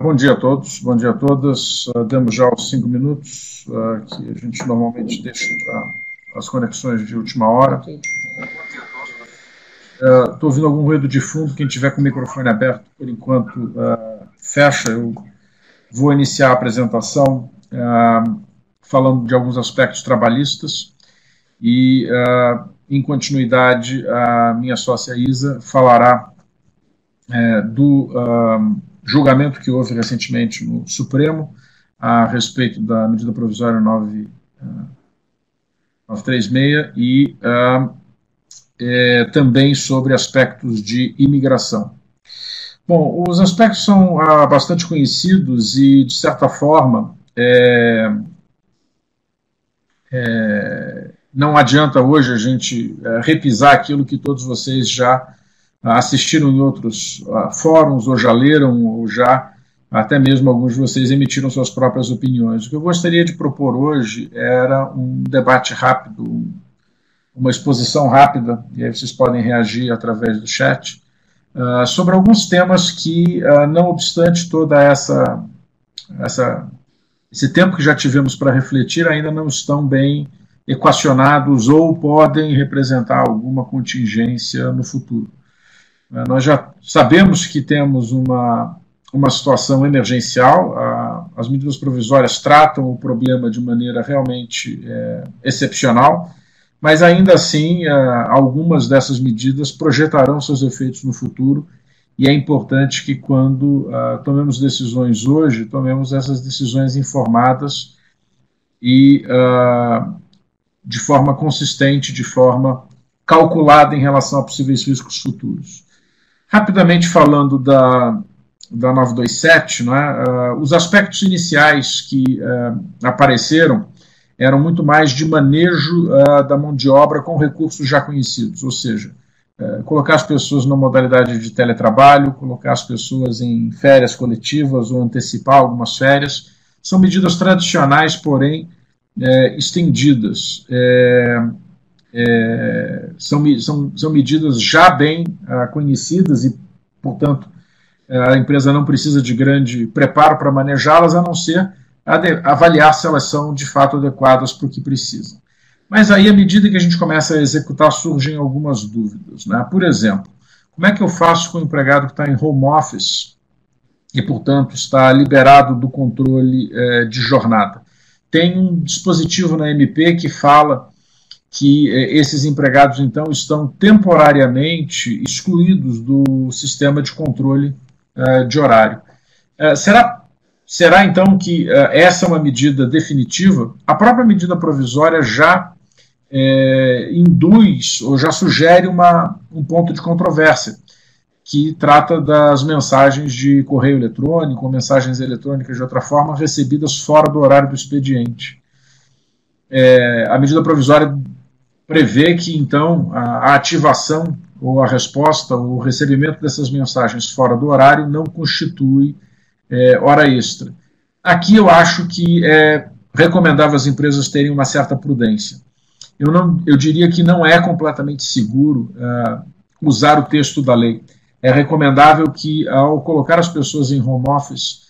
Bom dia a todos, bom dia a todas. Demos já os 5 minutos que a gente normalmente deixa para as conexões de última hora. Estou ouvindo algum ruído de fundo. Quem tiver com o microfone aberto, por enquanto, fecha. Eu vou iniciar a apresentação falando de alguns aspectos trabalhistas e, em continuidade, a minha sócia Isa falará do julgamento que houve recentemente no Supremo a respeito da medida provisória 936 e também sobre aspectos de imigração. Bom, os aspectos são bastante conhecidos e, de certa forma, não adianta hoje a gente repisar aquilo que todos vocês já assistiram em outros fóruns, ou já leram, ou já, até mesmo alguns de vocês emitiram suas próprias opiniões. O que eu gostaria de propor hoje era um debate rápido, uma exposição rápida, e aí vocês podem reagir através do chat, sobre alguns temas que, não obstante toda esse tempo que já tivemos para refletir, ainda não estão bem equacionados ou podem representar alguma contingência no futuro. Nós já sabemos que temos uma situação emergencial, as medidas provisórias tratam o problema de maneira realmente excepcional, mas ainda assim algumas dessas medidas projetarão seus efeitos no futuro e é importante que quando tomemos decisões hoje, tomemos essas decisões informadas e de forma consistente, de forma calculada em relação a possíveis riscos futuros. Rapidamente falando da 927, os aspectos iniciais que apareceram eram muito mais de manejo da mão de obra com recursos já conhecidos, ou seja, colocar as pessoas na modalidade de teletrabalho, colocar as pessoas em férias coletivas ou antecipar algumas férias. São medidas tradicionais, porém estendidas. São medidas já bem conhecidas e, portanto, a empresa não precisa de grande preparo para manejá-las, a não ser avaliar se elas são de fato adequadas para o que precisam. Mas aí, à medida que a gente começa a executar, surgem algumas dúvidas. Por exemplo, como é que eu faço com o empregado que está em home office e, portanto, está liberado do controle de jornada? Tem um dispositivo na MP que fala que esses empregados, então, estão temporariamente excluídos do sistema de controle de horário. Será, então, que essa é uma medida definitiva? A própria medida provisória já induz ou já sugere um ponto de controvérsia, que trata das mensagens de correio eletrônico ou mensagens eletrônicas de outra forma recebidas fora do horário do expediente. A medida provisória prevê que, então, a ativação ou a resposta ou o recebimento dessas mensagens fora do horário não constitui hora extra. Aqui eu acho que é recomendável as empresas terem uma certa prudência. Eu diria que não é completamente seguro usar o texto da lei. É recomendável que, ao colocar as pessoas em home office,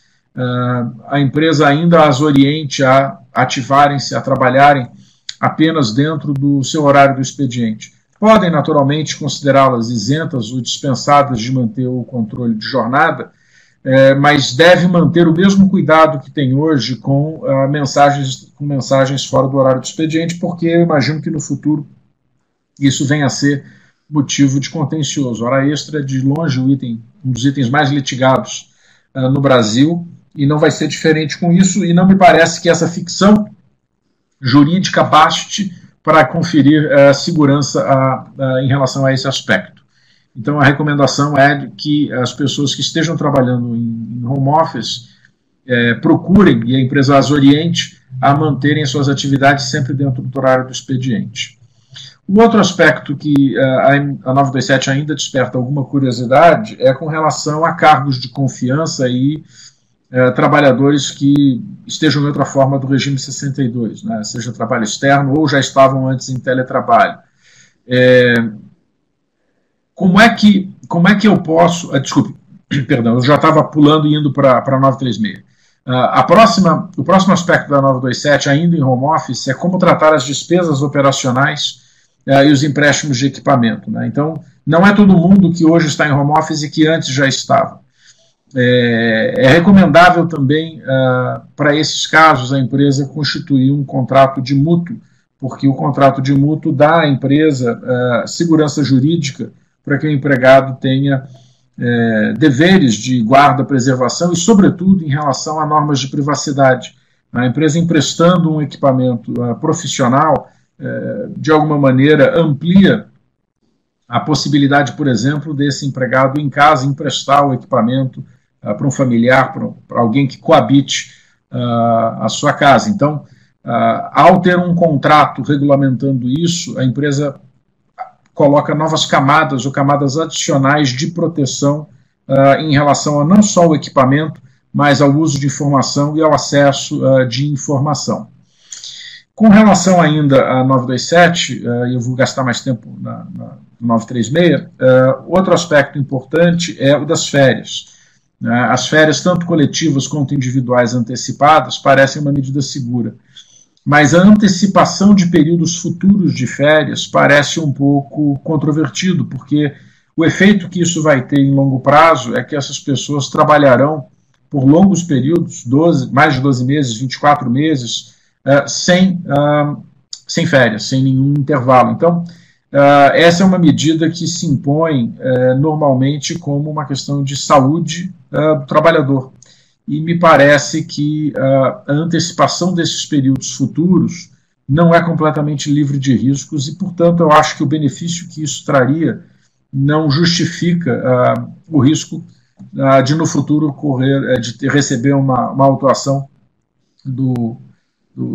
a empresa ainda as oriente a ativarem-se, a trabalharem apenas dentro do seu horário do expediente. Podem, naturalmente, considerá-las isentas ou dispensadas de manter o controle de jornada, mas deve manter o mesmo cuidado que tem hoje com mensagens fora do horário do expediente, porque eu imagino que no futuro isso venha a ser motivo de contencioso. Hora extra é de longe um dos itens mais litigados no Brasil, e não vai ser diferente com isso, e não me parece que essa ficção jurídica baste para conferir segurança em relação a esse aspecto. Então, a recomendação é que as pessoas que estejam trabalhando em home office procurem, e a empresa as oriente, a manterem suas atividades sempre dentro do horário do expediente. O outro aspecto que a 927 ainda desperta alguma curiosidade é com relação a cargos de confiança e trabalhadores que estejam em outra forma do regime 62, seja trabalho externo ou já estavam antes em teletrabalho. Como é que eu posso... Perdão, eu já estava pulando e indo para a 936. O próximo aspecto da 927, ainda em home office, é como tratar as despesas operacionais e os empréstimos de equipamento. Né? Então, não é todo mundo que hoje está em home office e que antes já estava. É recomendável também, para esses casos, a empresa constituir um contrato de mútuo, porque o contrato de mútuo dá à empresa segurança jurídica para que o empregado tenha deveres de guarda, preservação e, sobretudo, em relação a normas de privacidade. A empresa emprestando um equipamento profissional, de alguma maneira, amplia a possibilidade, por exemplo, desse empregado em casa emprestar o equipamento para um familiar, para alguém que coabite a sua casa. Então, ao ter um contrato regulamentando isso, a empresa coloca novas camadas ou camadas adicionais de proteção em relação a não só o equipamento, mas ao uso de informação e ao acesso de informação. Com relação ainda a 927, eu vou gastar mais tempo na 936, outro aspecto importante é o das férias. As férias, tanto coletivas quanto individuais antecipadas, parecem uma medida segura. Mas a antecipação de períodos futuros de férias parece um pouco controvertido, porque o efeito que isso vai ter em longo prazo é que essas pessoas trabalharão por longos períodos, mais de 12 meses, 24 meses, sem férias, sem nenhum intervalo. Então, essa é uma medida que se impõe normalmente como uma questão de saúde do trabalhador. E me parece que a antecipação desses períodos futuros não é completamente livre de riscos e, portanto, eu acho que o benefício que isso traria não justifica o risco de, no futuro, receber uma autuação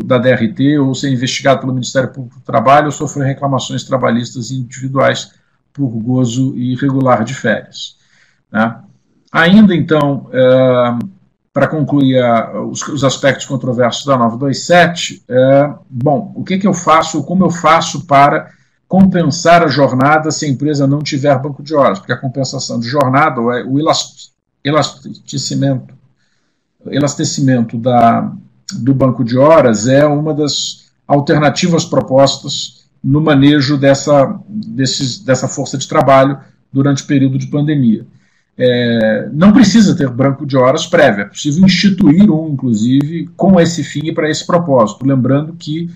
da DRT ou ser investigado pelo Ministério Público do Trabalho ou sofrer reclamações trabalhistas individuais por gozo irregular de férias. Né? Ainda, então, para concluir os aspectos controversos da 927, bom, o que eu faço, como eu faço para compensar a jornada se a empresa não tiver banco de horas? Porque a compensação de jornada, o elastecimento do banco de horas é uma das alternativas propostas no manejo dessa força de trabalho durante o período de pandemia. Não precisa ter banco de horas prévio, é possível instituir inclusive, com esse fim e para esse propósito. Lembrando que,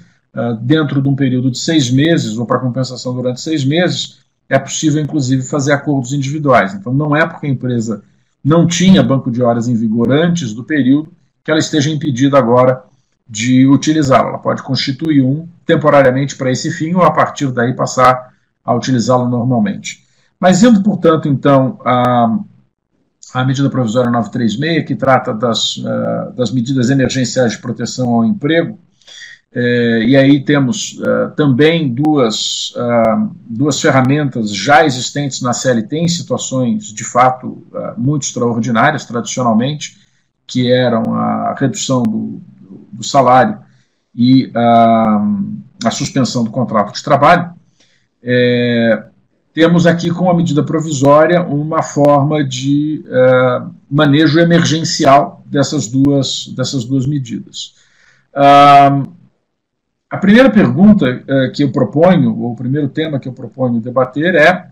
dentro de um período de 6 meses, ou para compensação durante 6 meses, é possível, inclusive, fazer acordos individuais. Então, não é porque a empresa não tinha banco de horas em vigor antes do período que ela esteja impedida agora de utilizá-lo. Ela pode constituir temporariamente para esse fim, ou a partir daí passar a utilizá-lo normalmente. Mas indo, portanto, então, a medida provisória 936, que trata das medidas emergenciais de proteção ao emprego, e aí temos também duas ferramentas já existentes na CLT em situações, de fato, muito extraordinárias, tradicionalmente, que eram a redução do salário e a suspensão do contrato de trabalho. Temos aqui, com a medida provisória, uma forma de manejo emergencial dessas duas medidas. A primeira pergunta que eu proponho, ou o primeiro tema que eu proponho debater é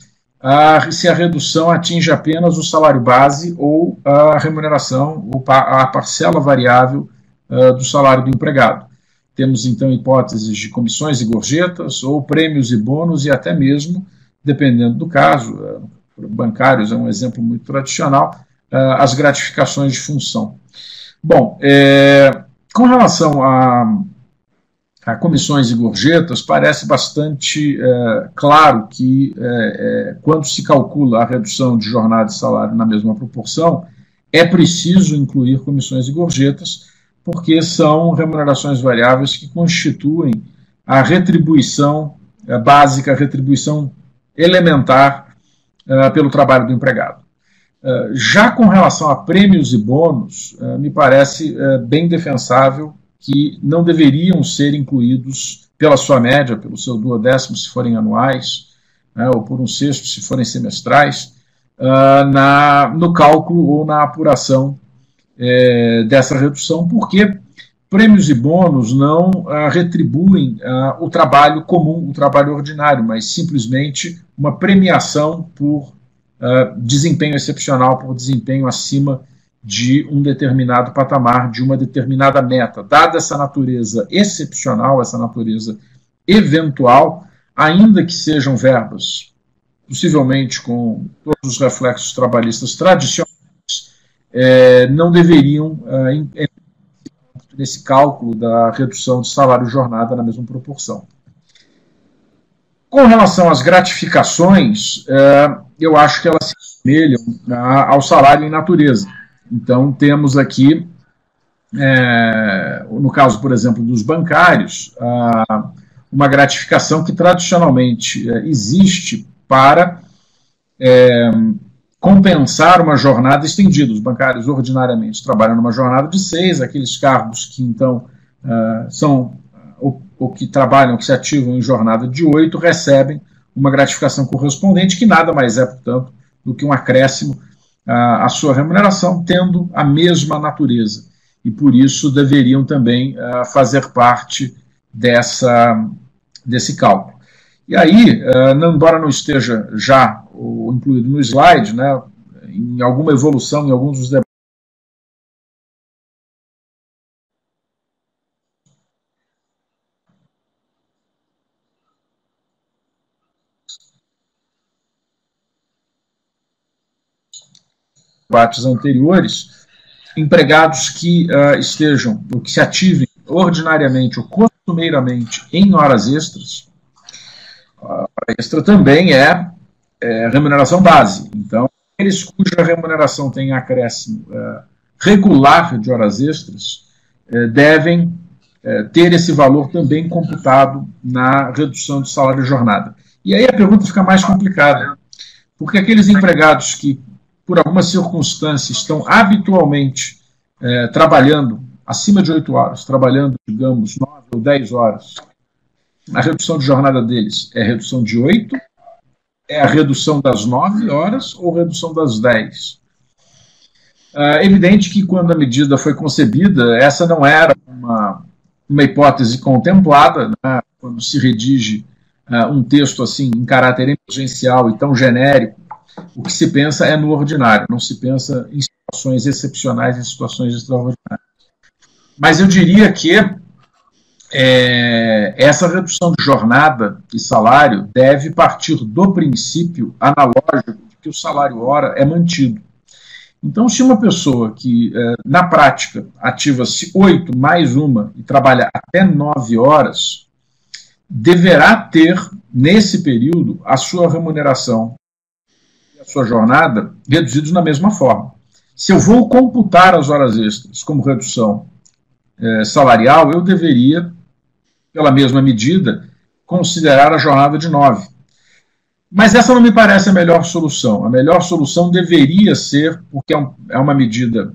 se a redução atinge apenas o salário base ou a remuneração, ou a parcela variável do salário do empregado. Temos, então, hipóteses de comissões e gorjetas, ou prêmios e bônus, e até mesmo, dependendo do caso, bancários é um exemplo muito tradicional, as gratificações de função. Bom, com relação a comissões e gorjetas, parece bastante claro que, quando se calcula a redução de jornada e salário na mesma proporção, é preciso incluir comissões e gorjetas, porque são remunerações variáveis que constituem a retribuição básica, a retribuição elementar pelo trabalho do empregado. Já com relação a prêmios e bônus, me parece bem defensável que não deveriam ser incluídos pela sua média, pelo seu duodécimo, se forem anuais, ou por 1/6, se forem semestrais, no cálculo ou na apuração dessa redução, porque prêmios e bônus não retribuem o trabalho comum, o trabalho ordinário, mas simplesmente uma premiação por desempenho excepcional, por desempenho acima de um determinado patamar, de uma determinada meta. Dada essa natureza excepcional, essa natureza eventual, ainda que sejam verbas, possivelmente com todos os reflexos trabalhistas tradicionais, não deveriam, nesse cálculo da redução de salário-jornada na mesma proporção. Com relação às gratificações, eu acho que elas se assemelham ao salário em natureza. Então, temos aqui, no caso, por exemplo, dos bancários, uma gratificação que tradicionalmente existe para compensar uma jornada estendida. Os bancários ordinariamente trabalham numa jornada de 6, aqueles cargos que então são ou que trabalham, que se ativam em jornada de 8, recebem uma gratificação correspondente, que nada mais é, portanto, do que um acréscimo à sua remuneração, tendo a mesma natureza. E por isso deveriam também fazer parte desse cálculo. E aí, embora não esteja já incluído no slide, né, em alguma evolução, em alguns dos debates, anteriores, empregados que estejam, ou que se ativem ordinariamente ou costumeiramente em horas extras, a hora extra também é remuneração base. Então, aqueles cuja remuneração tem acréscimo regular de horas extras devem ter esse valor também computado na redução de salário-jornada. E aí a pergunta fica mais complicada, porque aqueles empregados que, por alguma circunstância, estão habitualmente trabalhando acima de 8 horas, trabalhando, digamos, 9 ou 10 horas, a redução de jornada deles é a redução de 8, é a redução das 9 horas ou redução das 10? É evidente que quando a medida foi concebida, essa não era uma hipótese contemplada, né, quando se redige um texto assim em caráter emergencial e tão genérico, o que se pensa é no ordinário, não se pensa em situações excepcionais, em situações extraordinárias. Mas eu diria que essa redução de jornada e salário deve partir do princípio analógico de que o salário-hora é mantido. Então, se uma pessoa que, na prática, ativa-se 8 mais uma e trabalha até 9 horas, deverá ter, nesse período, a sua remuneração e a sua jornada reduzidos na mesma forma. Se eu vou computar as horas extras como redução salarial, eu deveria, pela mesma medida, considerar a jornada de 9. Mas essa não me parece a melhor solução. A melhor solução deveria ser, porque é uma medida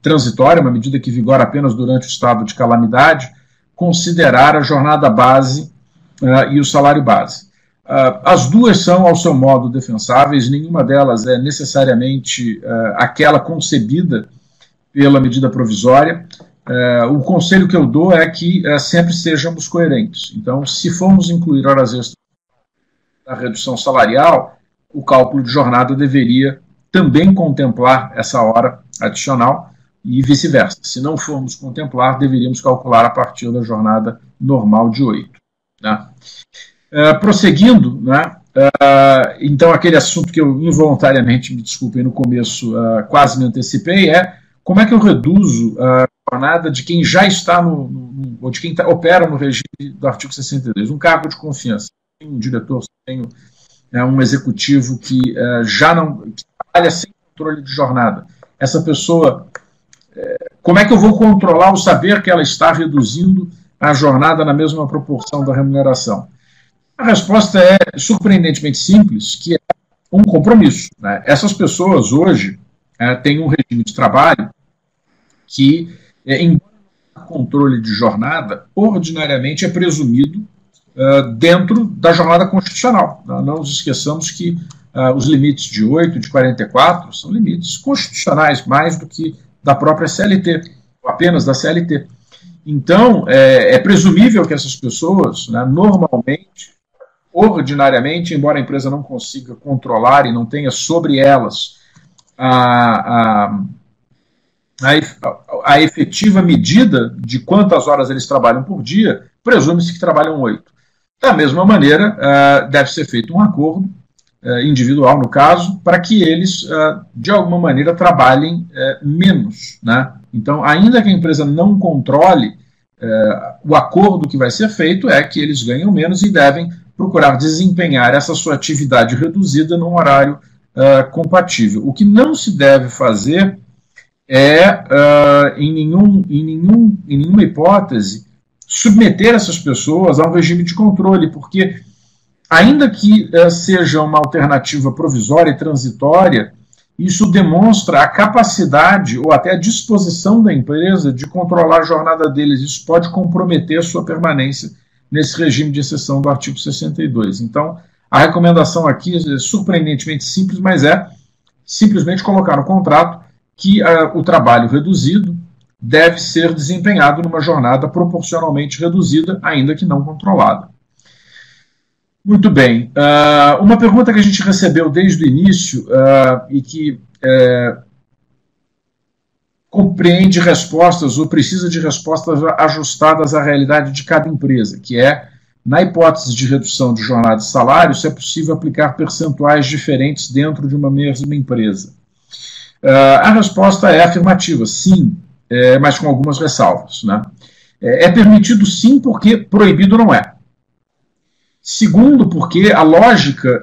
transitória, uma medida que vigora apenas durante o estado de calamidade, considerar a jornada base e o salário base. As duas são, ao seu modo, defensáveis, nenhuma delas é necessariamente aquela concebida pela medida provisória. O conselho que eu dou é que sempre sejamos coerentes. Então, se formos incluir horas extras na redução salarial, o cálculo de jornada deveria também contemplar essa hora adicional e vice-versa. Se não formos contemplar, deveríamos calcular a partir da jornada normal de 8. Né? Prosseguindo, né? Então aquele assunto que eu involuntariamente, me desculpem, no começo quase me antecipei, como é que eu reduzo a jornada de quem já está ou de quem opera no regime do artigo 62, um cargo de confiança. Tem um diretor, tem um executivo que já não que trabalha sem controle de jornada. Essa pessoa, como é que eu vou controlar o saber que ela está reduzindo a jornada na mesma proporção da remuneração? A resposta é surpreendentemente simples, que é um compromisso. Né? Essas pessoas hoje têm um regime de trabalho que, embora o controle de jornada, ordinariamente é presumido dentro da jornada constitucional. Não nos esqueçamos que os limites de 8, de 44, são limites constitucionais, mais do que da própria CLT, ou apenas da CLT. Então, é presumível que essas pessoas, né, normalmente, ordinariamente, embora a empresa não consiga controlar e não tenha sobre elas a efetiva medida de quantas horas eles trabalham por dia, presume-se que trabalham 8. Da mesma maneira, deve ser feito um acordo individual, no caso, para que eles, de alguma maneira, trabalhem menos, né? Então, ainda que a empresa não controle, o acordo que vai ser feito é que eles ganham menos e devem procurar desempenhar essa sua atividade reduzida num horário compatível. O que não se deve fazer em nenhuma hipótese, submeter essas pessoas a um regime de controle, porque, ainda que seja uma alternativa provisória e transitória, isso demonstra a capacidade ou até a disposição da empresa de controlar a jornada deles. Isso pode comprometer a sua permanência nesse regime de exceção do artigo 62. Então, a recomendação aqui é surpreendentemente simples, mas é simplesmente colocar no contrato que o trabalho reduzido deve ser desempenhado numa jornada proporcionalmente reduzida, ainda que não controlada. Muito bem. Uma pergunta que a gente recebeu desde o início e que compreende respostas ou precisa de respostas ajustadas à realidade de cada empresa, que é, na hipótese de redução de jornada e salário, se é possível aplicar percentuais diferentes dentro de uma mesma empresa. A resposta é afirmativa, sim, mas com algumas ressalvas, né? É permitido sim, porque proibido não é. Segundo, porque a lógica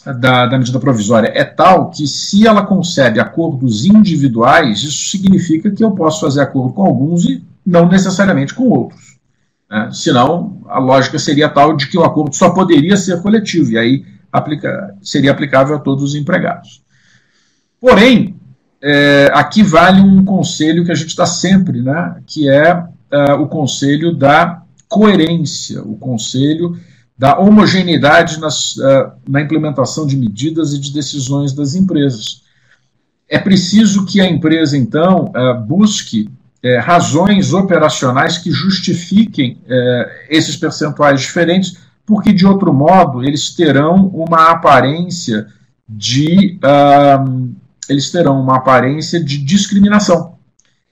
da medida provisória é tal que, se ela concede acordos individuais, isso significa que eu posso fazer acordo com alguns e não necessariamente com outros. Né? Senão, a lógica seria tal de que o acordo só poderia ser coletivo, e aí seria aplicável a todos os empregados. Porém, aqui vale um conselho que a gente dá sempre, né? Que é o conselho da coerência, o conselho da homogeneidade na implementação de medidas e de decisões das empresas. É preciso que a empresa, então, busque razões operacionais que justifiquem esses percentuais diferentes, porque, de outro modo, eles terão uma aparência de discriminação.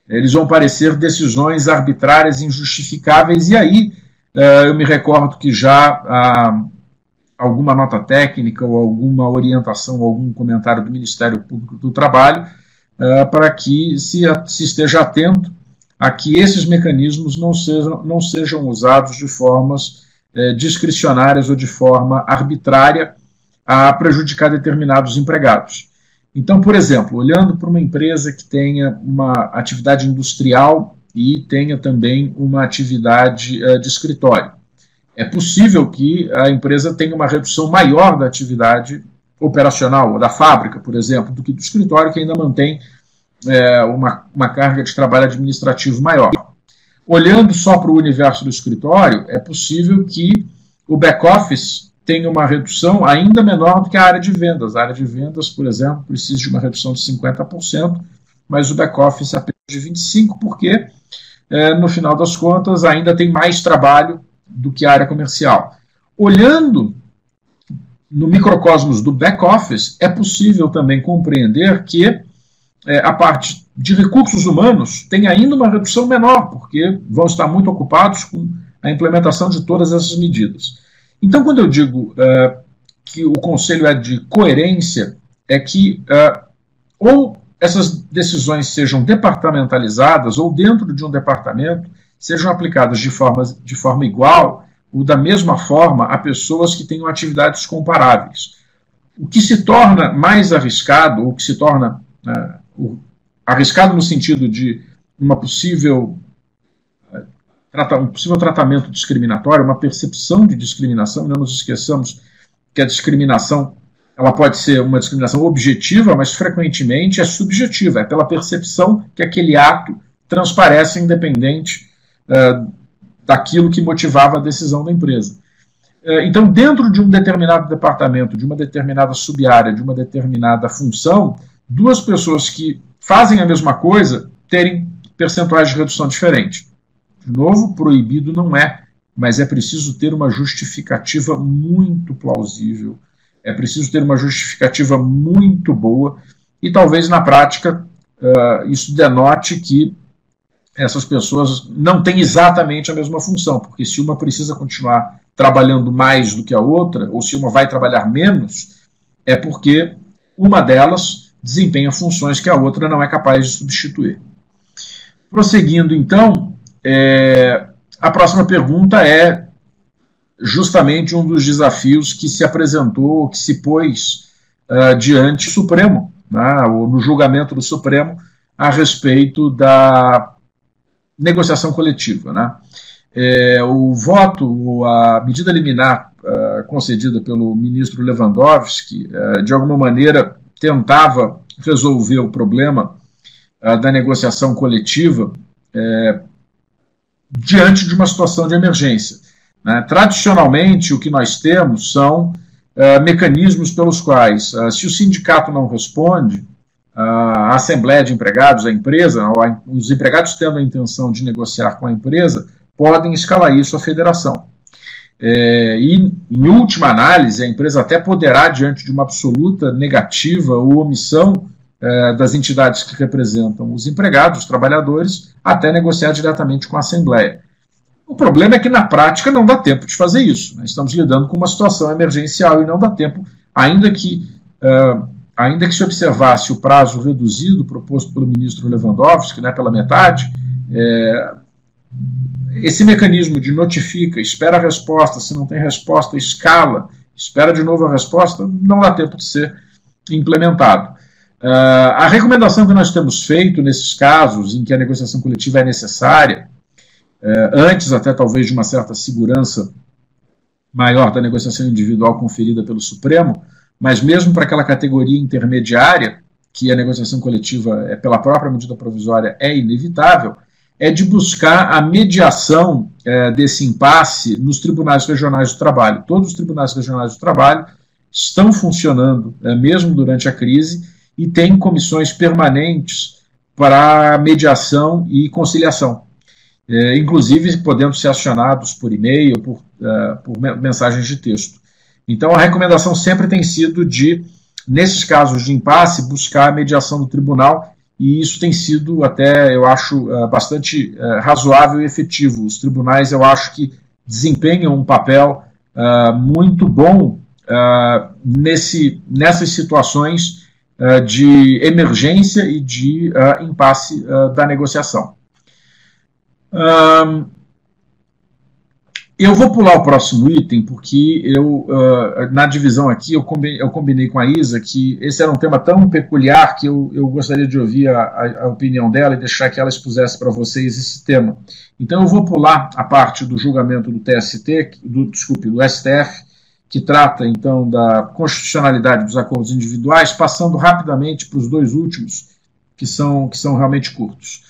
Eles vão parecer decisões arbitrárias, injustificáveis, e aí eu me recordo que já alguma nota técnica ou alguma orientação, ou algum comentário do Ministério Público do Trabalho para que se esteja atento a que esses mecanismos não sejam usados de formas discricionárias ou de forma arbitrária a prejudicar determinados empregados. Então, por exemplo, olhando para uma empresa que tenha uma atividade industrial e tenha também uma atividade de escritório, é possível que a empresa tenha uma redução maior da atividade operacional, ou da fábrica, por exemplo, do que do escritório, que ainda mantém uma carga de trabalho administrativo maior. Olhando só para o universo do escritório, é possível que o back-office tenha uma redução ainda menor do que a área de vendas. A área de vendas, por exemplo, precisa de uma redução de 50%, mas o back-office apenas de 25%, porque, no final das contas, ainda tem mais trabalho do que a área comercial. Olhando no microcosmos do back-office, é possível também compreender que a parte de recursos humanos tem ainda uma redução menor, porque vão estar muito ocupados com a implementação de todas essas medidas. Então, quando eu digo que o conselho é de coerência, é que ou essas decisões sejam departamentalizadas, ou dentro de um departamento sejam aplicadas de forma igual, ou da mesma forma, a pessoas que tenham atividades comparáveis. O que se torna mais arriscado, ou que se torna arriscado no sentido de um possível tratamento discriminatório, uma percepção de discriminação. Não nos esqueçamos que a discriminação ela pode ser uma discriminação objetiva, mas frequentemente é subjetiva, é pela percepção que aquele ato transparece independente daquilo que motivava a decisão da empresa. Então, dentro de um determinado departamento, de uma determinada subárea, de uma determinada função, duas pessoas que fazem a mesma coisa terem percentuais de redução diferentes. De novo, proibido não é, mas é preciso ter uma justificativa muito plausível, é preciso ter uma justificativa muito boa, e talvez na prática isso denote que essas pessoas não têm exatamente a mesma função, porque se uma precisa continuar trabalhando mais do que a outra, ou se uma vai trabalhar menos, é porque uma delas desempenha funções que a outra não é capaz de substituir. Prosseguindo, então, a próxima pergunta é justamente um dos desafios que se apresentou, que se pôs diante do Supremo, né, ou no julgamento do Supremo, a respeito da negociação coletiva, né? O voto, a medida liminar concedida pelo ministro Lewandowski, de alguma maneira tentava resolver o problema da negociação coletiva diante de uma situação de emergência, né? Tradicionalmente, o que nós temos são mecanismos pelos quais, se o sindicato não responde, a Assembleia de Empregados, a empresa, os empregados tendo a intenção de negociar com a empresa, podem escalar isso à federação. E, em última análise, a empresa até poderá, diante de uma absoluta negativa ou omissão das entidades que representam os empregados, os trabalhadores, até negociar diretamente com a Assembleia. O problema é que, na prática, não dá tempo de fazer isso. Nós estamos lidando com uma situação emergencial e não dá tempo, ainda que se observasse o prazo reduzido proposto pelo ministro Lewandowski, né, pela metade, esse mecanismo de notifica, espera a resposta, se não tem resposta, escala, espera de novo a resposta, não dá tempo de ser implementado. A recomendação que nós temos feito nesses casos em que a negociação coletiva é necessária, antes até talvez de uma certa segurança maior da negociação individual conferida pelo Supremo, mas mesmo para aquela categoria intermediária, que a negociação coletiva pela própria medida provisória é inevitável, é de buscar a mediação desse impasse nos tribunais regionais do trabalho. Todos os tribunais regionais do trabalho estão funcionando, mesmo durante a crise, e têm comissões permanentes para mediação e conciliação, inclusive podendo ser acionados por e-mail, por mensagens de texto. Então, a recomendação sempre tem sido de, nesses casos de impasse, buscar a mediação do tribunal, e isso tem sido até, eu acho, bastante razoável e efetivo. Os tribunais, eu acho que desempenham um papel muito bom nessas situações de emergência e de impasse da negociação. Eu vou pular o próximo item, porque na divisão aqui eu combinei com a Isa que esse era um tema tão peculiar que eu gostaria de ouvir a opinião dela e deixar que ela expusesse para vocês esse tema. Então eu vou pular a parte do julgamento do TST, do STF, que trata então da constitucionalidade dos acordos individuais, passando rapidamente para os dois últimos, que são realmente curtos.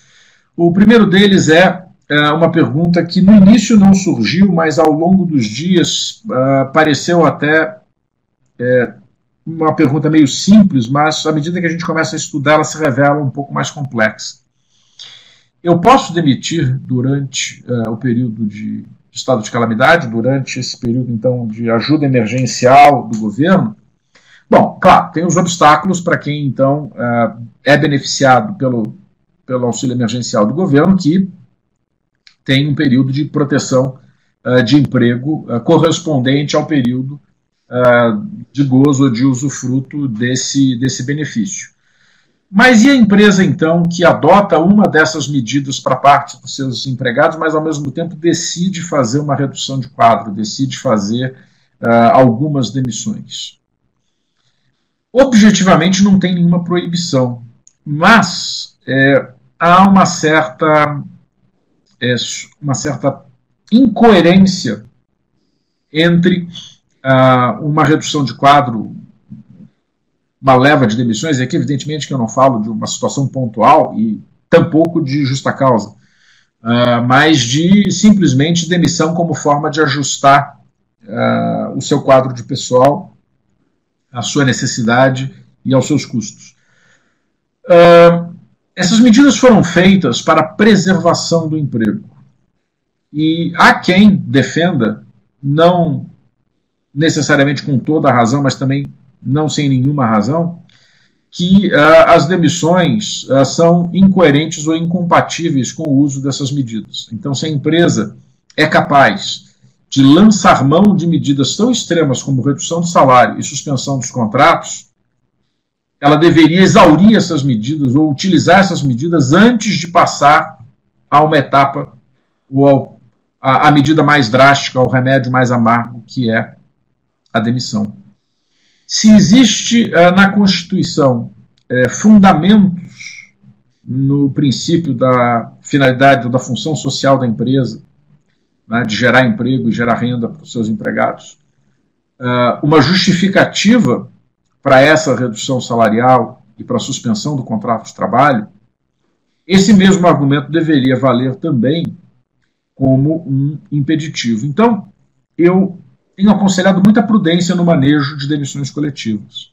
O primeiro deles é uma pergunta que no início não surgiu, mas ao longo dos dias pareceu até uma pergunta meio simples, mas à medida que a gente começa a estudar, ela se revela um pouco mais complexa. Eu posso demitir durante o período de estado de calamidade, durante esse período, então, de ajuda emergencial do governo? Bom, claro, tem os obstáculos para quem, então, é beneficiado pelo auxílio emergencial do governo, que tem um período de proteção de emprego correspondente ao período de gozo ou de usufruto desse benefício. Mas e a empresa, então, que adota uma dessas medidas para parte dos seus empregados, mas, ao mesmo tempo, decide fazer uma redução de quadro, decide fazer algumas demissões? Objetivamente, não tem nenhuma proibição, mas há uma certa incoerência entre uma redução de quadro, uma leva de demissões, e aqui evidentemente que eu não falo de uma situação pontual e tampouco de justa causa, mas de simplesmente demissão como forma de ajustar o seu quadro de pessoal, a sua necessidade e aos seus custos. Essas medidas foram feitas para a preservação do emprego. E há quem defenda, não necessariamente com toda a razão, mas também não sem nenhuma razão, que as demissões são incoerentes ou incompatíveis com o uso dessas medidas. Então, se a empresa é capaz de lançar mão de medidas tão extremas como redução do salário e suspensão dos contratos, ela deveria exaurir essas medidas ou utilizar essas medidas antes de passar a uma etapa ou a medida mais drástica, ao remédio mais amargo, que é a demissão. Se existe na Constituição fundamentos no princípio da finalidade ou da função social da empresa, né, de gerar emprego e gerar renda para os seus empregados, uma justificativa para essa redução salarial e para a suspensão do contrato de trabalho, esse mesmo argumento deveria valer também como um impeditivo. Então, eu tenho aconselhado muita prudência no manejo de demissões coletivas.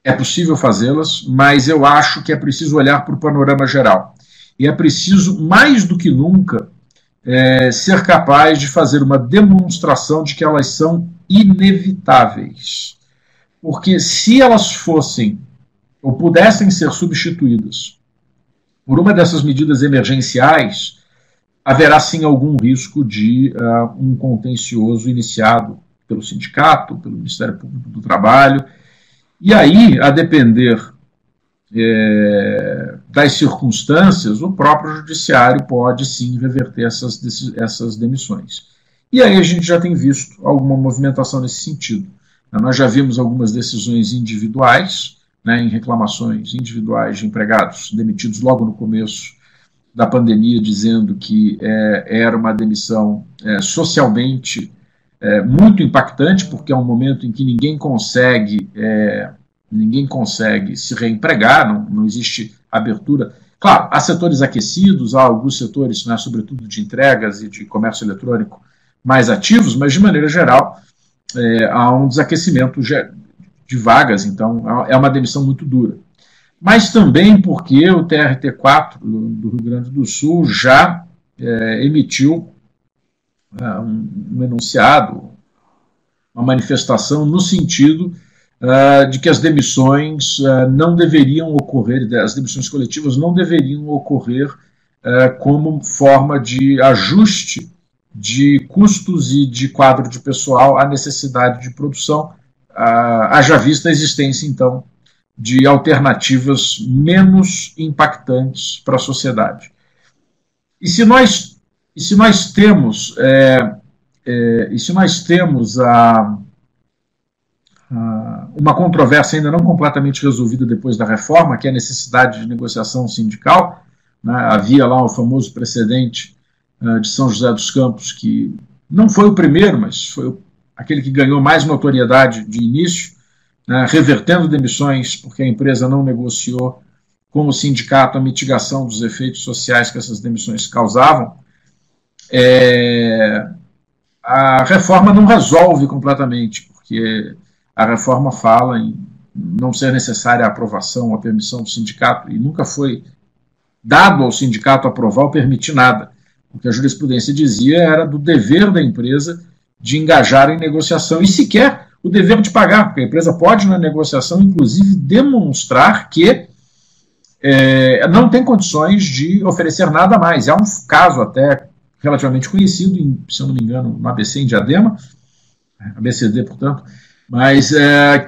É possível fazê-las, mas eu acho que é preciso olhar para o panorama geral. E é preciso, mais do que nunca, ser capaz de fazer uma demonstração de que elas são inevitáveis. Porque se elas fossem ou pudessem ser substituídas por uma dessas medidas emergenciais, haverá sim algum risco de um contencioso iniciado pelo sindicato, pelo Ministério Público do Trabalho, e aí, a depender das circunstâncias, o próprio judiciário pode sim reverter essas demissões. E aí a gente já tem visto alguma movimentação nesse sentido. Nós já vimos algumas decisões individuais, né, em reclamações individuais de empregados demitidos logo no começo da pandemia, dizendo que era uma demissão socialmente muito impactante, porque é um momento em que ninguém consegue se reempregar, não existe abertura. Claro, há setores aquecidos, há alguns setores, né, sobretudo de entregas e de comércio eletrônico, mais ativos, mas de maneira geral há um desaquecimento de vagas, então é uma demissão muito dura. Mas também porque o TRT4 do Rio Grande do Sul já emitiu um enunciado, uma manifestação no sentido de que as demissões não deveriam ocorrer, as demissões coletivas não deveriam ocorrer como forma de ajuste de custos e de quadro de pessoal à necessidade de produção, haja vista a existência, então, de alternativas menos impactantes para a sociedade. E se nós temos uma controvérsia ainda não completamente resolvida depois da reforma, que é a necessidade de negociação sindical, né, havia lá o famoso precedente de São José dos Campos, que não foi o primeiro, mas foi aquele que ganhou mais notoriedade de início, né, revertendo demissões porque a empresa não negociou com o sindicato a mitigação dos efeitos sociais que essas demissões causavam. A reforma não resolve completamente, porque a reforma fala em não ser necessária a aprovação, a permissão do sindicato, e nunca foi dado ao sindicato aprovar ou permitir nada. O que a jurisprudência dizia era do dever da empresa de engajar em negociação, e sequer o dever de pagar, porque a empresa pode, na negociação, inclusive, demonstrar que não tem condições de oferecer nada a mais. Há um caso até relativamente conhecido, se eu não me engano, no ABC em Diadema, ABCD, portanto, mas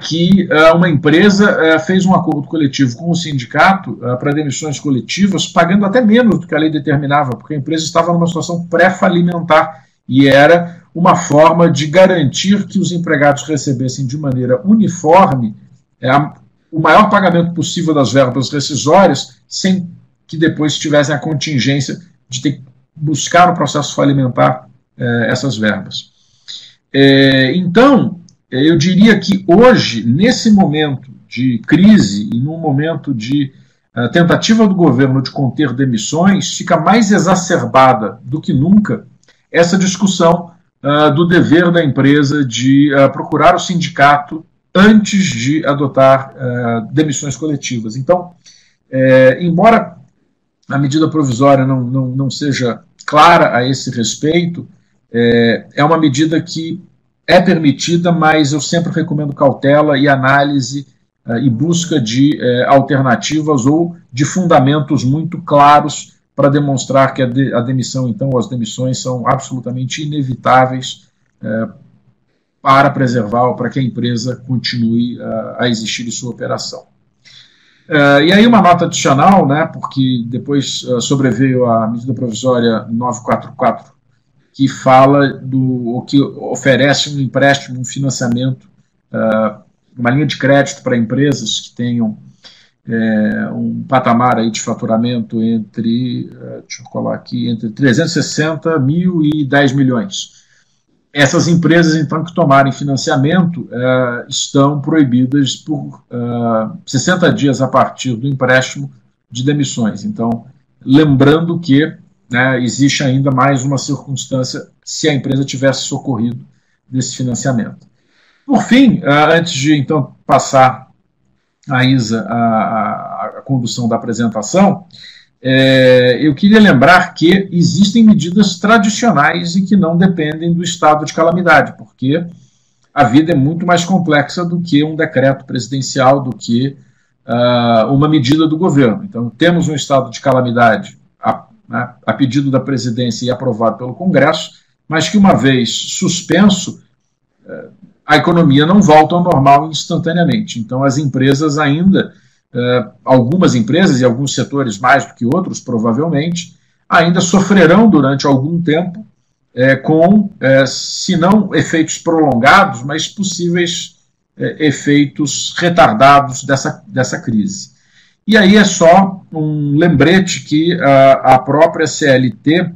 que uma empresa fez um acordo coletivo com o sindicato para demissões coletivas, pagando até menos do que a lei determinava, porque a empresa estava numa situação pré-falimentar e era uma forma de garantir que os empregados recebessem de maneira uniforme o maior pagamento possível das verbas rescisórias, sem que depois tivessem a contingência de ter que buscar no processo falimentar essas verbas. Então, eu diria que hoje, nesse momento de crise e num momento de tentativa do governo de conter demissões, fica mais exacerbada do que nunca essa discussão do dever da empresa de procurar o sindicato antes de adotar demissões coletivas. Então, embora a medida provisória não seja clara a esse respeito, é uma medida que é permitida, mas eu sempre recomendo cautela e análise e busca de alternativas ou de fundamentos muito claros para demonstrar que a demissão, então, ou as demissões são absolutamente inevitáveis para preservar ou para que a empresa continue a existir em sua operação. E aí uma nota adicional, né, porque depois sobreveio a medida provisória 944, que fala o que oferece um empréstimo, um financiamento, uma linha de crédito para empresas que tenham um patamar aí de faturamento entre 360 mil e 10 milhões. Essas empresas, então, que tomarem financiamento estão proibidas por 60 dias a partir do empréstimo de demissões. Então, lembrando que existe ainda mais uma circunstância se a empresa tivesse socorrido desse financiamento. Por fim, antes de então passar a Isa a condução da apresentação, eu queria lembrar que existem medidas tradicionais e que não dependem do estado de calamidade, porque a vida é muito mais complexa do que um decreto presidencial, do que uma medida do governo. Então, temos um estado de calamidade a pedido da presidência e aprovado pelo Congresso, mas que, uma vez suspenso, a economia não volta ao normal instantaneamente. Então, as empresas ainda, algumas empresas e alguns setores mais do que outros, provavelmente, ainda sofrerão durante algum tempo com, se não efeitos prolongados, mas possíveis efeitos retardados dessa crise. E aí é só um lembrete que a própria CLT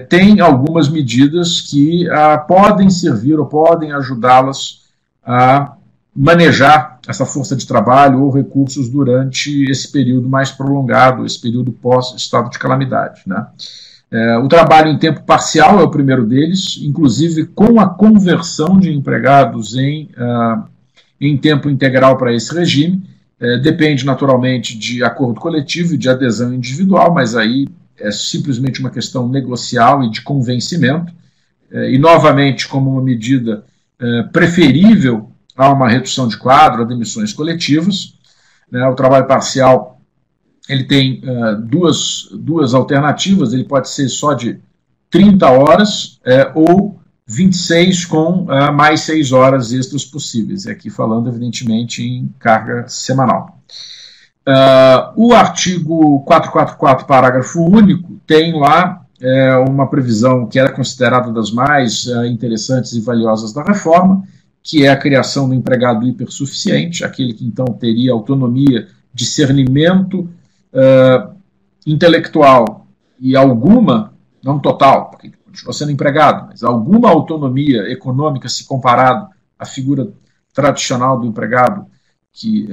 tem algumas medidas que podem servir ou podem ajudá-las a manejar essa força de trabalho ou recursos durante esse período mais prolongado, esse período pós-estado de calamidade, né? O trabalho em tempo parcial é o primeiro deles, inclusive com a conversão de empregados em tempo integral para esse regime. Depende naturalmente de acordo coletivo e de adesão individual, mas aí é simplesmente uma questão negocial e de convencimento, e novamente como uma medida preferível a uma redução de quadro, a demissões coletivas. O trabalho parcial ele tem duas alternativas, ele pode ser só de 30 horas ou 26 com mais 6 horas extras possíveis, aqui falando evidentemente em carga semanal. O artigo 444, parágrafo único, tem lá uma previsão que era considerada das mais interessantes e valiosas da reforma, que é a criação do empregado hipersuficiente, aquele que então teria autonomia, discernimento intelectual e alguma, não total, porque continua sendo empregado, mas alguma autonomia econômica se comparado à figura tradicional do empregado que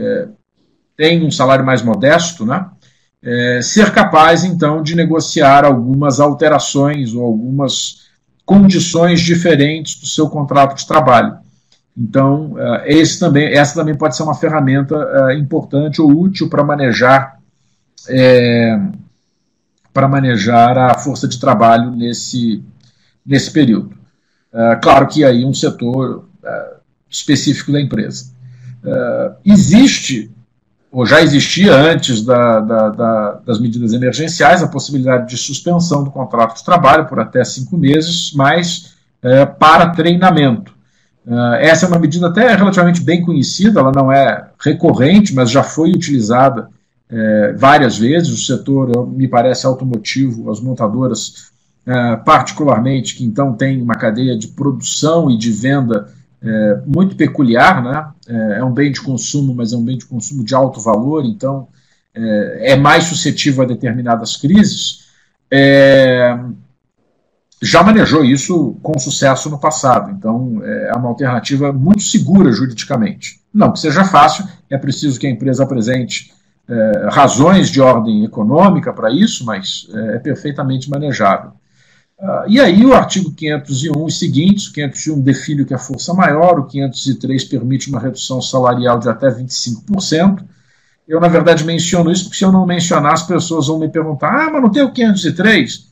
tem um salário mais modesto, né? Ser capaz, então, de negociar algumas alterações ou algumas condições diferentes do seu contrato de trabalho. Então, essa também pode ser uma ferramenta importante ou útil para manejar a força de trabalho nesse período. Claro que aí um setor específico da empresa. Existe, ou já existia antes das medidas emergenciais, a possibilidade de suspensão do contrato de trabalho por até 5 meses, mas para treinamento. Essa é uma medida até relativamente bem conhecida, ela não é recorrente, mas já foi utilizada várias vezes. O setor, me parece, automotivo, as montadoras, particularmente, que então tem uma cadeia de produção e de venda muito peculiar, né? É um bem de consumo, mas é um bem de consumo de alto valor, então é mais suscetível a determinadas crises. Já manejou isso com sucesso no passado, então é uma alternativa muito segura juridicamente. Não que seja fácil, é preciso que a empresa apresente razões de ordem econômica para isso, mas é perfeitamente manejável. E aí o artigo 501 e seguintes, o 501 define o que é força maior, o 503 permite uma redução salarial de até 25%. Eu, na verdade, menciono isso porque se eu não mencionar, as pessoas vão me perguntar, mas não tem o 503?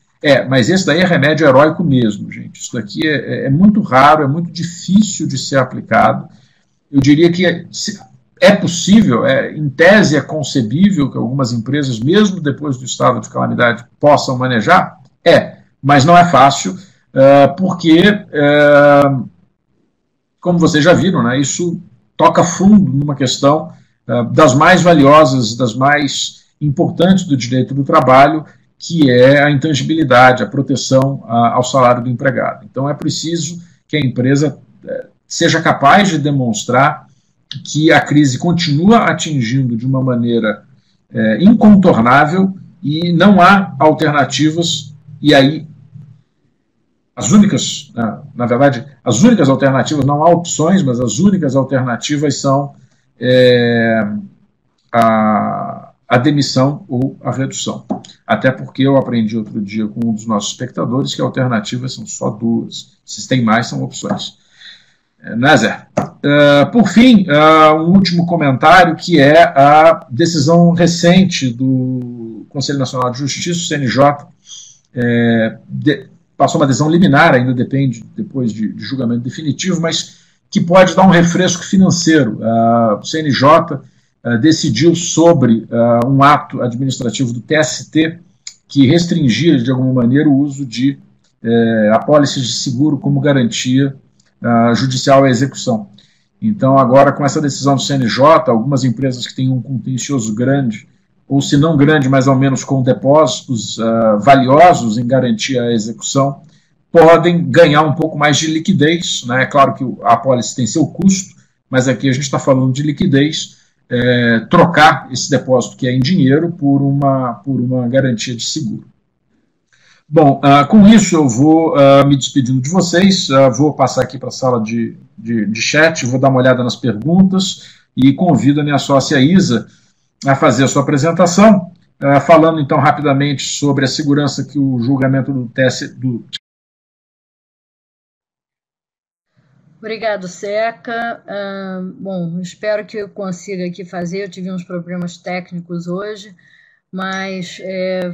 Mas esse daí é remédio heróico mesmo, gente. Isso daqui é muito raro, é muito difícil de ser aplicado. Eu diria que é possível, em tese é concebível que algumas empresas, mesmo depois do estado de calamidade, possam manejar? Mas não é fácil, porque, como vocês já viram, né, isso toca fundo numa questão das mais valiosas, das mais importantes do direito do trabalho, que é a intangibilidade, a proteção ao salário do empregado. Então é preciso que a empresa seja capaz de demonstrar que a crise continua atingindo de uma maneira incontornável e não há alternativas, e aí as únicas, na verdade, as únicas alternativas, não há opções, mas as únicas alternativas são a demissão ou a redução. Até porque eu aprendi outro dia com um dos nossos espectadores que alternativas são só duas. Se tem mais, são opções. Né, Zé? Por fim, um último comentário, que é a decisão recente do Conselho Nacional de Justiça, o CNJ, passou uma decisão liminar, ainda depende depois de julgamento definitivo, mas que pode dar um refresco financeiro. O CNJ decidiu sobre um ato administrativo do TST que restringia, de alguma maneira, o uso de apólices de seguro como garantia judicial à execução. Então, agora, com essa decisão do CNJ, algumas empresas que têm um contencioso grande, ou se não grande, mas ao menos com depósitos valiosos em garantia à execução, podem ganhar um pouco mais de liquidez. Né? É claro que a apólice tem seu custo, mas aqui a gente está falando de liquidez, trocar esse depósito que é em dinheiro por uma garantia de seguro. Bom, com isso eu vou me despedindo de vocês, vou passar aqui para a sala de chat, vou dar uma olhada nas perguntas e convido a minha sócia Isa a fazer a sua apresentação, falando então rapidamente sobre a segurança que o julgamento do TSE... Obrigado, Seca. Bom, espero que eu consiga aqui fazer, eu tive uns problemas técnicos hoje, mas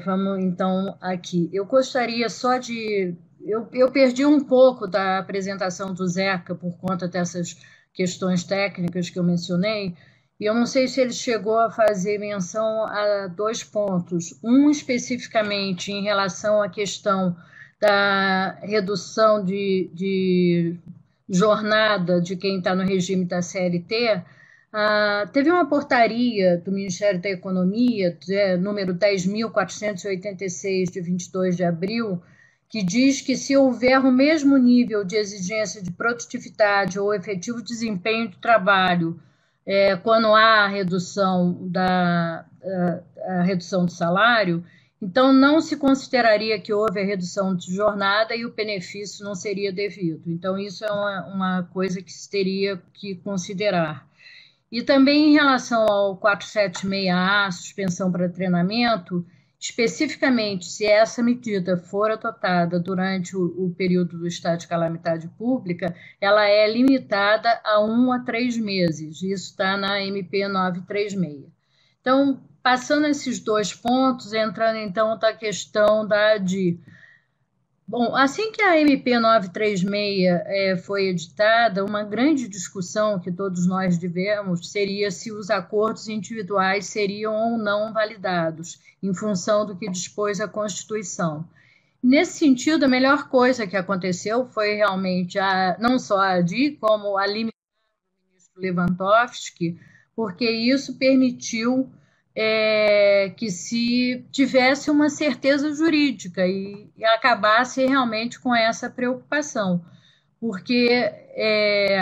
vamos então aqui. Eu gostaria só de... Eu perdi um pouco da apresentação do Zeca por conta dessas questões técnicas que eu mencionei, e eu não sei se ele chegou a fazer menção a dois pontos. Um especificamente em relação à questão da redução de jornada de quem está no regime da CLT. Teve uma portaria do Ministério da Economia, número 10.486, de 22 de abril, que diz que se houver o mesmo nível de exigência de produtividade ou efetivo desempenho do trabalho quando há a redução do salário, então não se consideraria que houve a redução de jornada e o benefício não seria devido. Então isso é uma coisa que se teria que considerar. E também em relação ao 476A, suspensão para treinamento, especificamente se essa medida for adotada durante o período do estado de calamidade pública, ela é limitada a 1 a 3 meses. Isso está na MP 936. Então, passando esses dois pontos, entrando então da questão da ADI. Bom, assim que a MP 936 foi editada, uma grande discussão que todos nós tivemos seria se os acordos individuais seriam ou não validados, em função do que dispôs a Constituição. Nesse sentido, a melhor coisa que aconteceu foi realmente não só a ADI, como a limitação do ministro Lewandowski, porque isso permitiu que se tivesse uma certeza jurídica e acabasse realmente com essa preocupação, porque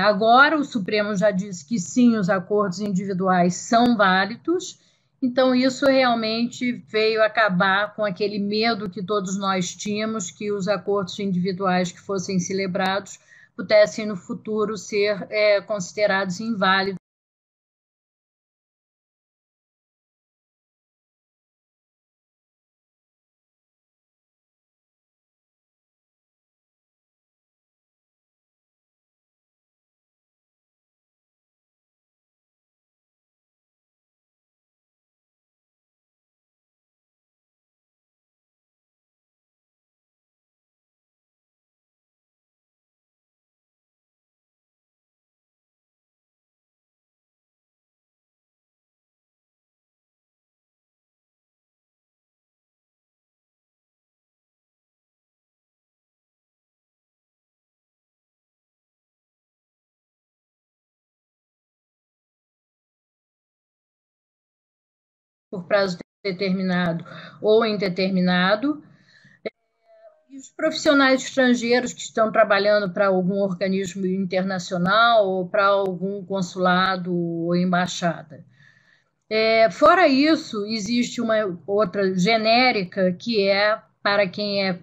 agora o Supremo já disse que sim, os acordos individuais são válidos, então isso realmente veio acabar com aquele medo que todos nós tínhamos, que os acordos individuais que fossem celebrados pudessem no futuro ser considerados inválidos. por prazo determinado ou indeterminado. E os profissionais estrangeiros que estão trabalhando para algum organismo internacional ou para algum consulado ou embaixada. Fora isso, existe uma outra genérica que é para quem é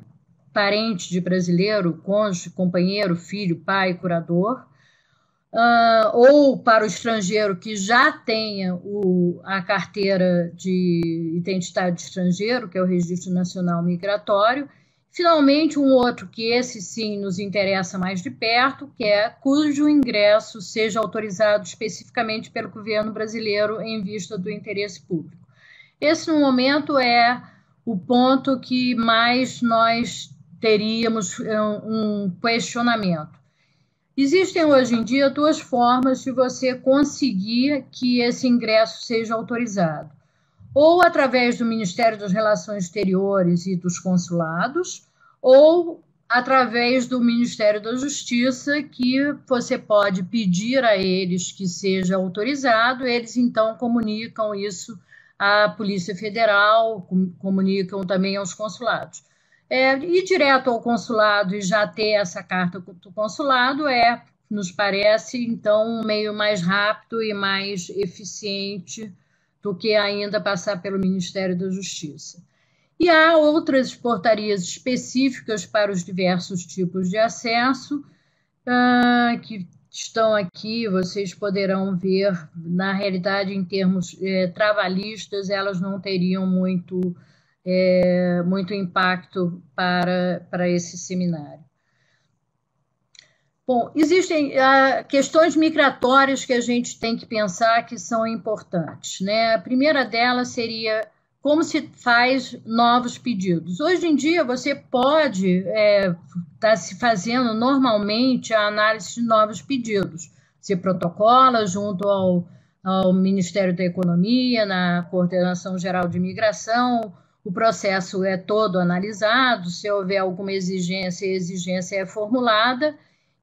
parente de brasileiro, cônjuge, companheiro, filho, pai, curador, ou para o estrangeiro que já tenha a carteira de identidade de estrangeiro, que é o Registro Nacional Migratório. Finalmente, um outro que esse sim nos interessa mais de perto, que é cujo ingresso seja autorizado especificamente pelo governo brasileiro em vista do interesse público. Esse, no momento, é o ponto que mais nós teríamos um questionamento. Existem hoje em dia duas formas de você conseguir que esse ingresso seja autorizado. Ou através do Ministério das Relações Exteriores e dos consulados, ou através do Ministério da Justiça, que você pode pedir a eles que seja autorizado, eles então comunicam isso à Polícia Federal, comunicam também aos consulados. Ir direto ao consulado e já ter essa carta do consulado nos parece, então, um meio mais rápido e mais eficiente do que ainda passar pelo Ministério da Justiça. E há outras portarias específicas para os diversos tipos de acesso, que estão aqui, vocês poderão ver, na realidade, em termos trabalhistas, elas não teriam muito impacto para esse seminário. Bom, existem questões migratórias que a gente tem que pensar que são importantes, né? A primeira delas seria como se faz novos pedidos. Hoje em dia, você pode estar se fazendo normalmente a análise de novos pedidos. Você protocola junto ao Ministério da Economia, na Coordenação Geral de Imigração, o processo é todo analisado, se houver alguma exigência, a exigência é formulada,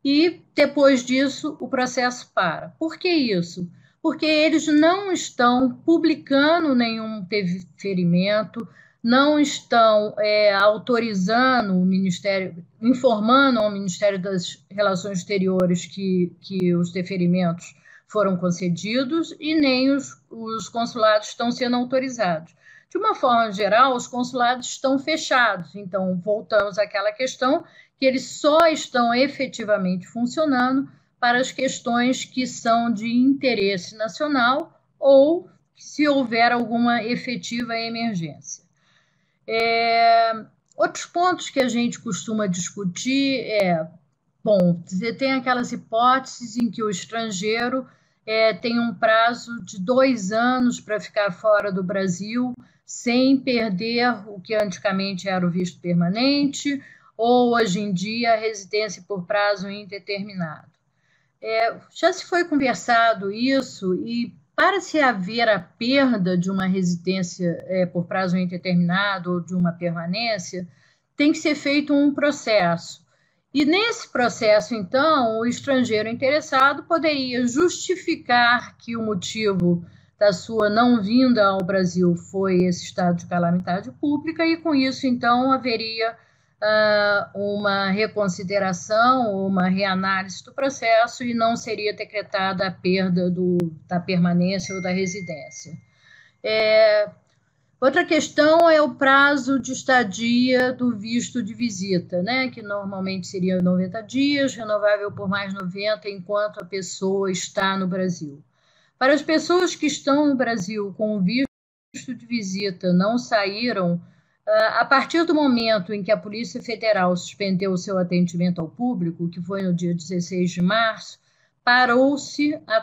e depois disso o processo para. Por que isso? Porque eles não estão publicando nenhum deferimento, não estão autorizando o Ministério, informando ao Ministério das Relações Exteriores que os deferimentos foram concedidos e nem os consulados estão sendo autorizados. De uma forma geral, os consulados estão fechados. Então, voltamos àquela questão que eles só estão efetivamente funcionando para as questões que são de interesse nacional ou se houver alguma efetiva emergência. Outros pontos que a gente costuma discutir bom, você tem aquelas hipóteses em que o estrangeiro tem um prazo de 2 anos para ficar fora do Brasil, sem perder o que antigamente era o visto permanente, ou hoje em dia a residência por prazo indeterminado. Já se foi conversado isso, e para se haver a perda de uma residência por prazo indeterminado ou de uma permanência, tem que ser feito um processo. E nesse processo, então, o estrangeiro interessado poderia justificar que o motivo da sua não vinda ao Brasil foi esse estado de calamidade pública, e com isso, então, haveria uma reconsideração ou uma reanálise do processo e não seria decretada a perda da permanência ou da residência. Outra questão é o prazo de estadia do visto de visita, né, que normalmente seria 90 dias, renovável por mais 90 enquanto a pessoa está no Brasil. Para as pessoas que estão no Brasil com o visto de visita não saíram, a partir do momento em que a Polícia Federal suspendeu o seu atendimento ao público, que foi no dia 16 de março, parou-se a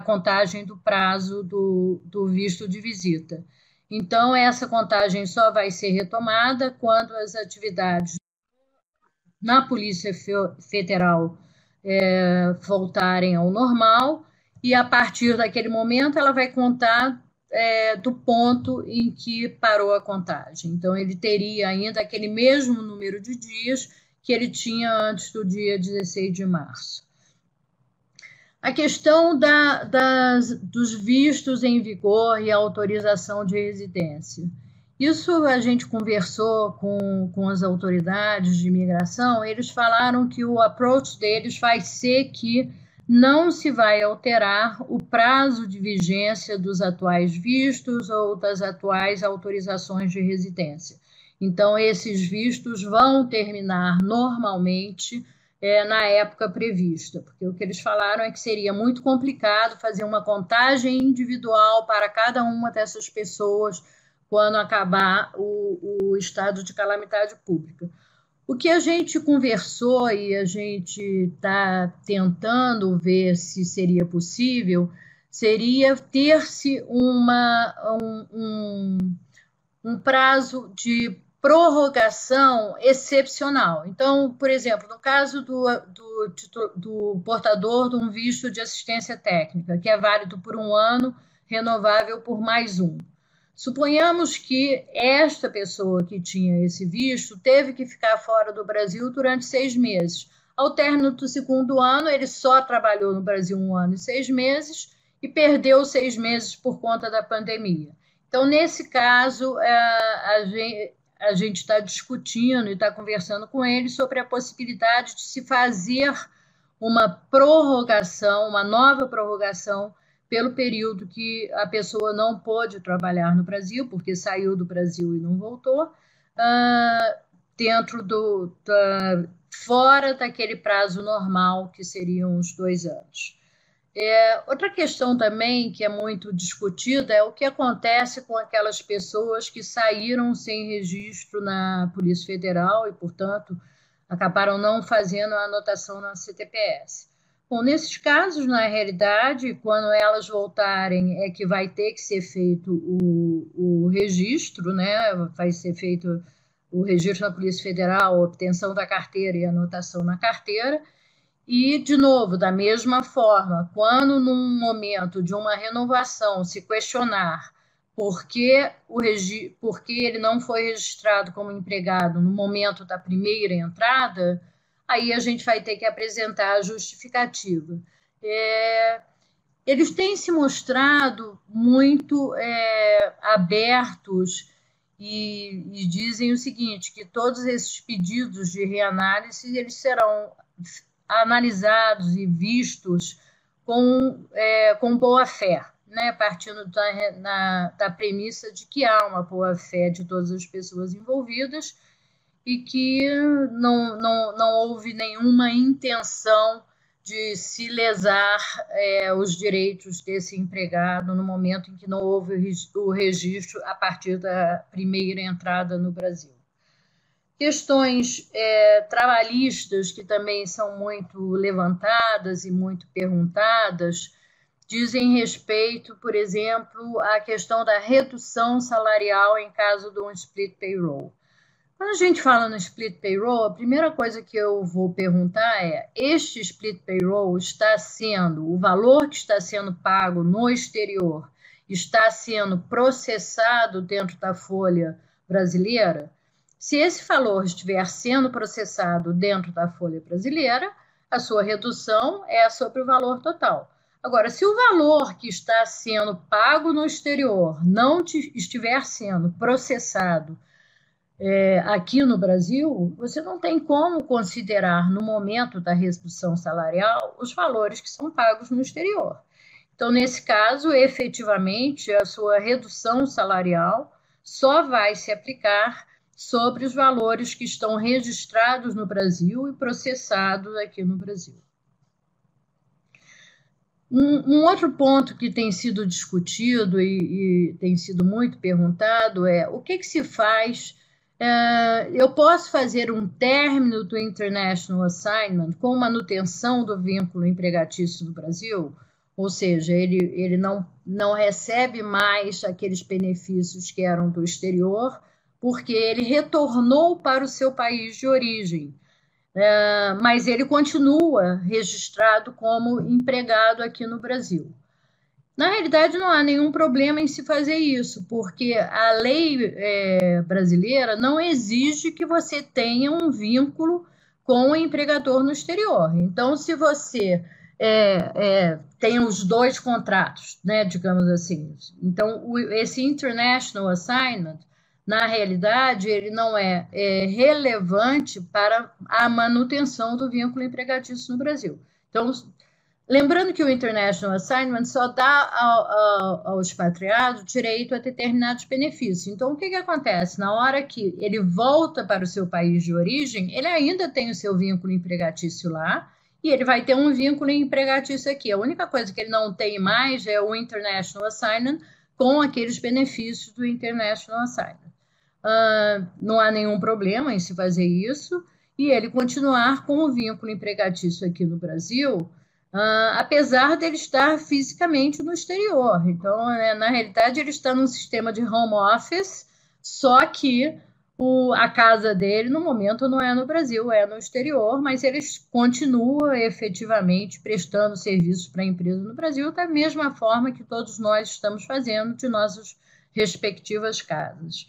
contagem do prazo do visto de visita. Então, essa contagem só vai ser retomada quando as atividades na Polícia Federal voltarem ao normal, e a partir daquele momento ela vai contar do ponto em que parou a contagem. Então, ele teria ainda aquele mesmo número de dias que ele tinha antes do dia 16 de março. A questão dos vistos em vigor e autorização de residência. Isso a gente conversou com as autoridades de imigração, eles falaram que o approach deles vai ser que não se vai alterar o prazo de vigência dos atuais vistos ou das atuais autorizações de residência. Então, esses vistos vão terminar normalmente na época prevista, porque o que eles falaram é que seria muito complicado fazer uma contagem individual para cada uma dessas pessoas quando acabar o estado de calamidade pública. O que a gente conversou e a gente está tentando ver se seria possível, seria ter-se um prazo de prorrogação excepcional. Então, por exemplo, no caso do portador de um visto de assistência técnica, que é válido por 1 ano, renovável por mais 1. Suponhamos que esta pessoa que tinha esse visto teve que ficar fora do Brasil durante 6 meses. Ao término do 2º ano, ele só trabalhou no Brasil 1 ano e 6 meses e perdeu 6 meses por conta da pandemia. Então, nesse caso, a gente está discutindo e está conversando com ele sobre a possibilidade de se fazer uma prorrogação, uma nova prorrogação, pelo período que a pessoa não pôde trabalhar no Brasil, porque saiu do Brasil e não voltou, fora daquele prazo normal, que seriam os 2 anos. Outra questão também que é muito discutida é o que acontece com aquelas pessoas que saíram sem registro na Polícia Federal e, portanto, acabaram não fazendo a anotação na CTPS. Bom, nesses casos, na realidade, quando elas voltarem, é que vai ter que ser feito o registro, né? Vai ser feito o registro na Polícia Federal, a obtenção da carteira e a anotação na carteira. E, de novo, da mesma forma, quando num momento de uma renovação se questionar por que ele não foi registrado como empregado no momento da primeira entrada, aí a gente vai ter que apresentar a justificativa. Eles têm se mostrado muito abertos e dizem o seguinte, que todos esses pedidos de reanálise eles serão analisados e vistos com boa-fé, né? Partindo da premissa de que há uma boa-fé de todas as pessoas envolvidas e que não houve nenhuma intenção de se lesar os direitos desse empregado no momento em que não houve o registro a partir da primeira entrada no Brasil. Questões trabalhistas que também são muito levantadas e muito perguntadas dizem respeito, por exemplo, à questão da redução salarial em caso de um split payroll. Quando a gente fala no split payroll, a primeira coisa que eu vou perguntar é: este split payroll o valor que está sendo pago no exterior está sendo processado dentro da folha brasileira? Se esse valor estiver sendo processado dentro da folha brasileira, a sua redução é sobre o valor total. Agora, se o valor que está sendo pago no exterior não estiver sendo processado aqui no Brasil, você não tem como considerar, no momento da redução salarial, os valores que são pagos no exterior. Então, nesse caso, efetivamente, a sua redução salarial só vai se aplicar sobre os valores que estão registrados no Brasil e processados aqui no Brasil. Um outro ponto que tem sido discutido e tem sido muito perguntado é o que se faz. Eu posso fazer um término do International Assignment com manutenção do vínculo empregatício no Brasil? Ou seja, ele não recebe mais aqueles benefícios que eram do exterior, porque ele retornou para o seu país de origem, mas ele continua registrado como empregado aqui no Brasil. Na realidade, não há nenhum problema em se fazer isso, porque a lei brasileira não exige que você tenha um vínculo com o empregador no exterior. Então, se você tem os dois contratos, né, digamos assim. Então, esse international assignment, na realidade, ele não é relevante para a manutenção do vínculo empregatício no Brasil. Então, lembrando que o International Assignment só dá ao expatriado direito a determinados benefícios. Então, o que acontece? Na hora que ele volta para o seu país de origem, ele ainda tem o seu vínculo empregatício lá, e ele vai ter um vínculo empregatício aqui. A única coisa que ele não tem mais é o International Assignment com aqueles benefícios do International Assignment. Não há nenhum problema em se fazer isso, e ele continuar com o vínculo empregatício aqui no Brasil, apesar dele estar fisicamente no exterior. Então, na realidade, ele está num sistema de home office, só que a casa dele, no momento, não é no Brasil, é no exterior, mas ele continua efetivamente prestando serviços para a empresa no Brasil, da mesma forma que todos nós estamos fazendo de nossas respectivas casas.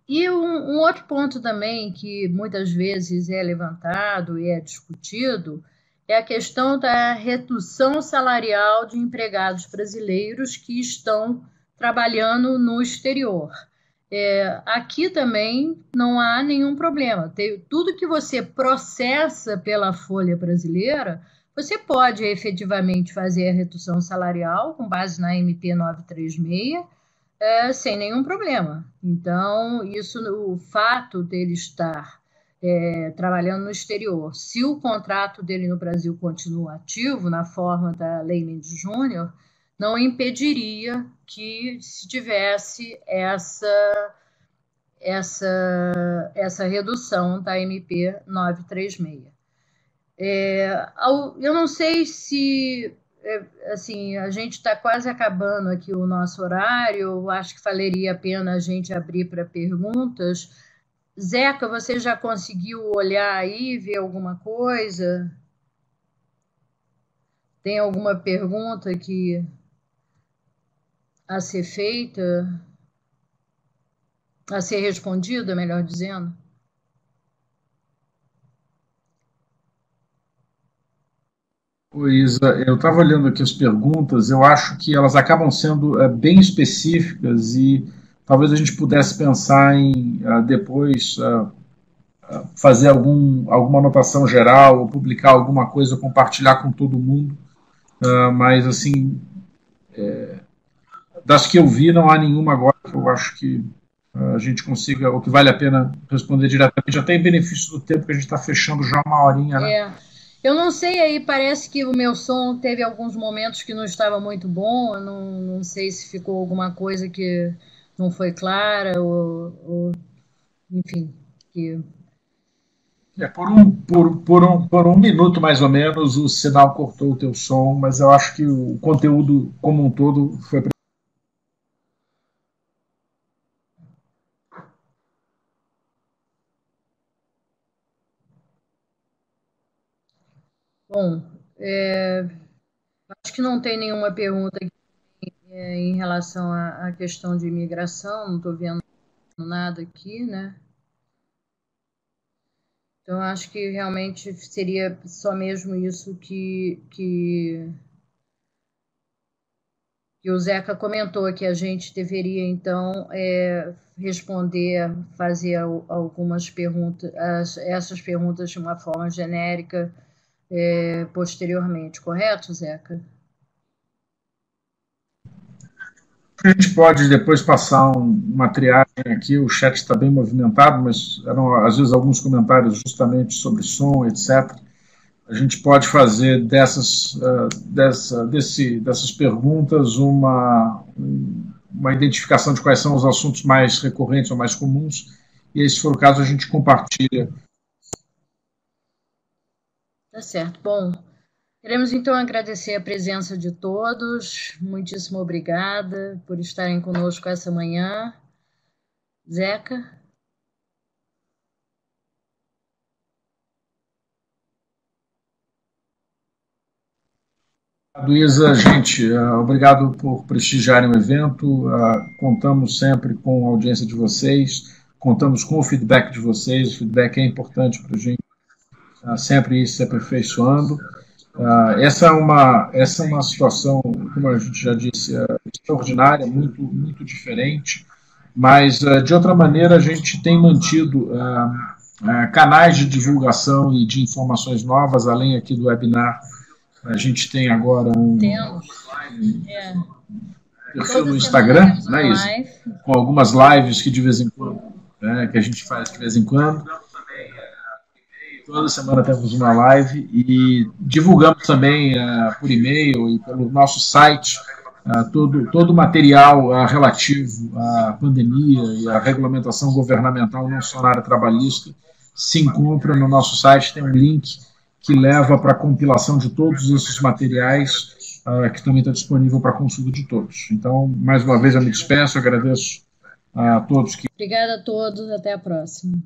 E um outro ponto também que muitas vezes é levantado e é discutido é a questão da redução salarial de empregados brasileiros que estão trabalhando no exterior. Aqui também não há nenhum problema. Tudo que você processa pela folha brasileira, você pode efetivamente fazer a redução salarial com base na MP 936, sem nenhum problema. Então, o fato dele estar trabalhando no exterior, se o contrato dele no Brasil continua ativo, na forma da Lei Mendes Júnior, não impediria que se tivesse essa redução da MP 936. Eu não sei se assim, a gente está quase acabando aqui o nosso horário, eu acho que valeria a pena a gente abrir para perguntas. Zeca, você já conseguiu olhar aí, ver alguma coisa? Tem alguma pergunta a ser feita? A ser respondida, melhor dizendo? Isa, eu estava olhando aqui as perguntas, eu acho que elas acabam sendo bem específicas e talvez a gente pudesse pensar em depois fazer alguma anotação geral, ou publicar alguma coisa, compartilhar com todo mundo, mas assim, das que eu vi, não há nenhuma agora que eu acho que a gente consiga, ou que vale a pena responder diretamente, até em benefício do tempo, que a gente está fechando já uma horinha, né? Eu não sei aí, parece que o meu som teve alguns momentos que não estava muito bom, eu não sei se ficou alguma coisa que não foi clara, ou enfim, que... Por um minuto mais ou menos o sinal cortou o teu som, mas eu acho que o conteúdo como um todo foi. Bom, acho que não tem nenhuma pergunta em relação à questão de imigração, não estou vendo nada aqui, né? Então, acho que realmente seria só mesmo isso que o Zeca comentou, que a gente deveria, então, responder, fazer algumas perguntas, essas perguntas de uma forma genérica posteriormente, correto, Zeca? A gente pode depois passar uma triagem aqui, o chat está bem movimentado, mas eram às vezes alguns comentários justamente sobre som, etc. A gente pode fazer dessas perguntas uma identificação de quais são os assuntos mais recorrentes ou mais comuns, e aí, se for o caso, a gente compartilha. Tá certo. Bom, queremos então agradecer a presença de todos. Muitíssimo obrigada por estarem conosco essa manhã. Zeca? Luísa, gente, obrigado por prestigiarem o evento. Contamos sempre com a audiência de vocês, contamos com o feedback de vocês. O feedback é importante para a gente sempre ir se aperfeiçoando. Essa é uma situação, como a gente já disse, extraordinária, muito diferente, mas, de outra maneira, a gente tem mantido canais de divulgação e de informações novas, além aqui do webinar. A gente tem agora um perfil no Instagram, né, isso, com algumas lives que de vez em quando, que a gente faz de vez em quando. Toda semana temos uma live e divulgamos também por e-mail e pelo nosso site todo o material relativo à pandemia e à regulamentação governamental não só na área trabalhista. Se encontra no nosso site, tem um link que leva para a compilação de todos esses materiais, que também está disponível para consulta de todos. Então, mais uma vez, eu me despeço, agradeço a todos. Obrigada a todos, até a próxima.